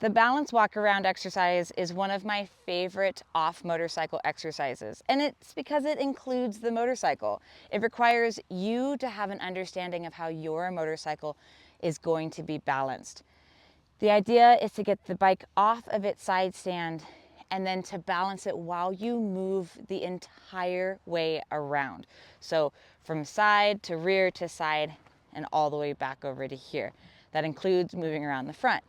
The balance walk around exercise is one of my favorite off motorcycle exercises, and it's because it includes the motorcycle. It requires you to have an understanding of how your motorcycle is going to be balanced. The idea is to get the bike off of its side stand and then to balance it while you move the entire way around. So from side to rear to side and all the way back over to here. That includes moving around the front.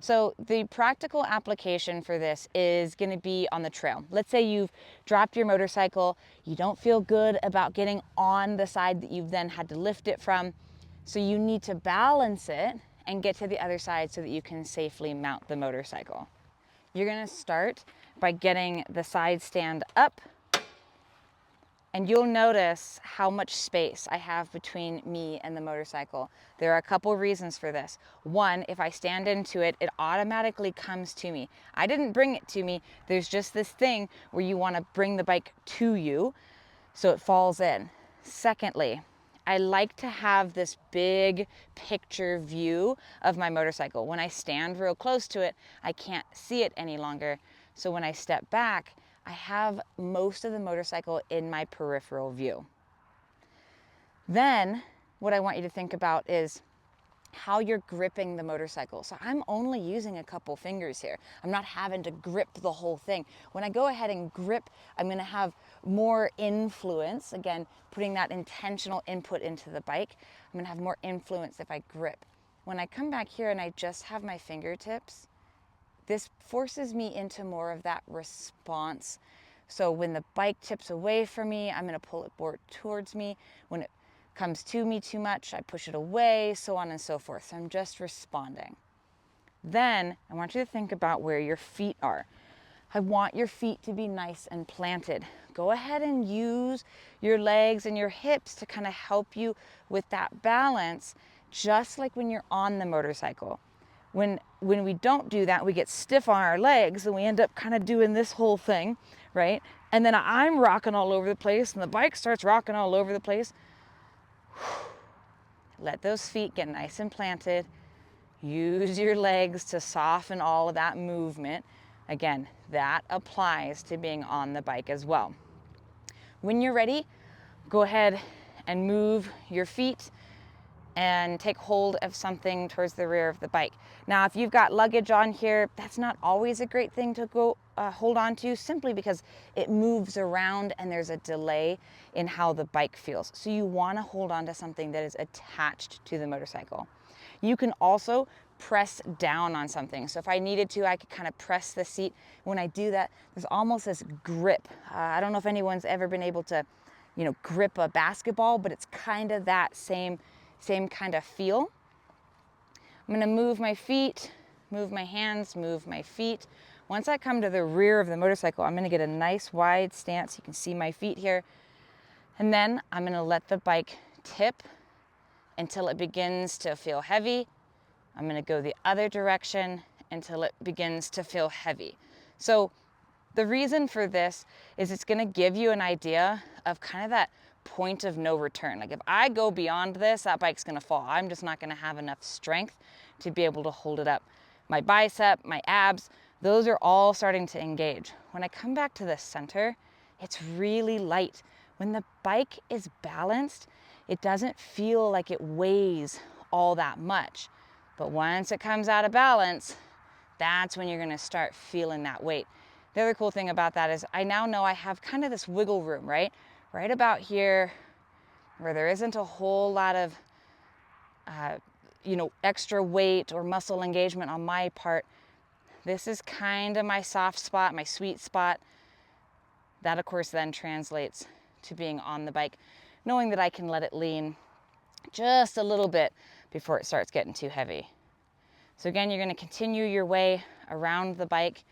So the practical application for this is going to be on the trail. Let's say you've dropped your motorcycle, you don't feel good about getting on the side that you've then had to lift it from, so you need to balance it and get to the other side so that you can safely mount the motorcycle. You're going to start by getting the side stand up, and you'll notice how much space I have between me and the motorcycle. There are a couple reasons for this. One, if I stand into it, it automatically comes to me. I didn't bring it to me. There's just this thing where you want to bring the bike to you so it falls in. Secondly, I like to have this big picture view of my motorcycle. When I stand real close to it, I can't see it any longer. So when I step back, I have most of the motorcycle in my peripheral view. Then what I want you to think about is how you're gripping the motorcycle. So I'm only using a couple fingers here. I'm not having to grip the whole thing. When I go ahead and grip, I'm gonna have more influence. Again, putting that intentional input into the bike. I'm gonna have more influence if I grip. When I come back here and I just have my fingertips, this forces me into more of that response. So when the bike tips away from me, I'm gonna pull it more towards me. When it comes to me too much, I push it away, so on and so forth. So I'm just responding. Then I want you to think about where your feet are. I want your feet to be nice and planted. Go ahead and use your legs and your hips to kind of help you with that balance, just like when you're on the motorcycle. When we don't do that, we get stiff on our legs and we end up kind of doing this whole thing, right? And then I'm rocking all over the place and the bike starts rocking all over the place. Let those feet get nice and planted. Use your legs to soften all of that movement. Again, that applies to being on the bike as well. When you're ready, go ahead and move your feet and take hold of something towards the rear of the bike. Now, if you've got luggage on here, that's not always a great thing to go hold on to, simply because it moves around and there's a delay in how the bike feels. So you wanna hold on to something that is attached to the motorcycle. You can also press down on something. So if I needed to, I could kind of press the seat. When I do that, there's almost this grip. I don't know if anyone's ever been able to, grip a basketball, but it's kind of that same kind of feel. I'm gonna move my feet, move my hands, move my feet. Once I come to the rear of the motorcycle, I'm gonna get a nice wide stance. You can see my feet here. And then I'm gonna let the bike tip until it begins to feel heavy. I'm gonna go the other direction until it begins to feel heavy. So the reason for this is it's gonna give you an idea of kind of that point of no return. Like if I go beyond this, that bike's gonna fall. I'm just not gonna have enough strength to be able to hold it up. My bicep, my abs, those are all starting to engage. When I come back to the center, it's really light. When the bike is balanced, it doesn't feel like it weighs all that much. But once it comes out of balance, that's when you're gonna start feeling that weight. The other cool thing about that is I now know I have kind of this wiggle room, right? Right about here, where there isn't a whole lot of, extra weight or muscle engagement on my part. This is kind of my soft spot, my sweet spot. That, of course, then translates to being on the bike, knowing that I can let it lean just a little bit before it starts getting too heavy. So again, you're going to continue your way around the bike.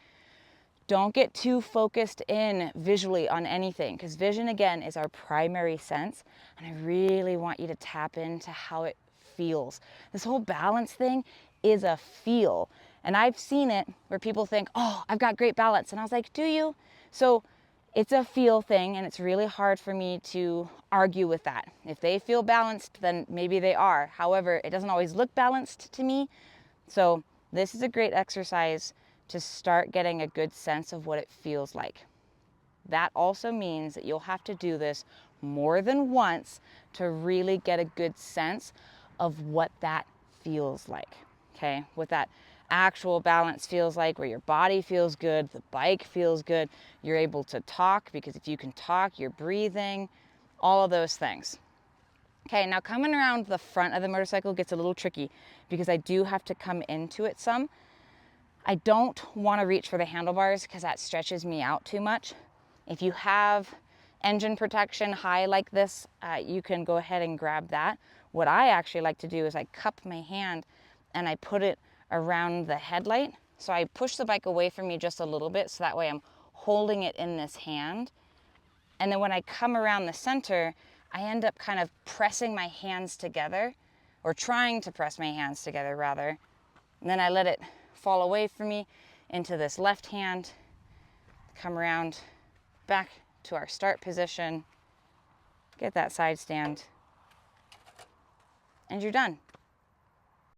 Don't get too focused in visually on anything, because vision, again, is our primary sense. And I really want you to tap into how it feels. This whole balance thing is a feel. And I've seen it where people think, oh, I've got great balance. And I was like, do you? So it's a feel thing, and it's really hard for me to argue with that. If they feel balanced, then maybe they are. However, it doesn't always look balanced to me. So This is a great exercise to start getting a good sense of what it feels like. That also means that you'll have to do this more than once to really get a good sense of what that feels like, okay? What that actual balance feels like, where your body feels good, the bike feels good, you're able to talk, because if you can talk, you're breathing, all of those things. Okay, now coming around the front of the motorcycle gets a little tricky because I do have to come into it some. I don't want to reach for the handlebars because that stretches me out too much. If you have engine protection high like this, you can go ahead and grab that. What I actually like to do is I cup my hand and I put it around the headlight. So I push the bike away from me just a little bit, so that way I'm holding it in this hand. And then when I come around the center, I end up kind of pressing my hands together, or trying to press my hands together rather. And then I let it fall away from me into this left hand, come around back to our start position, get that side stand, and you're done.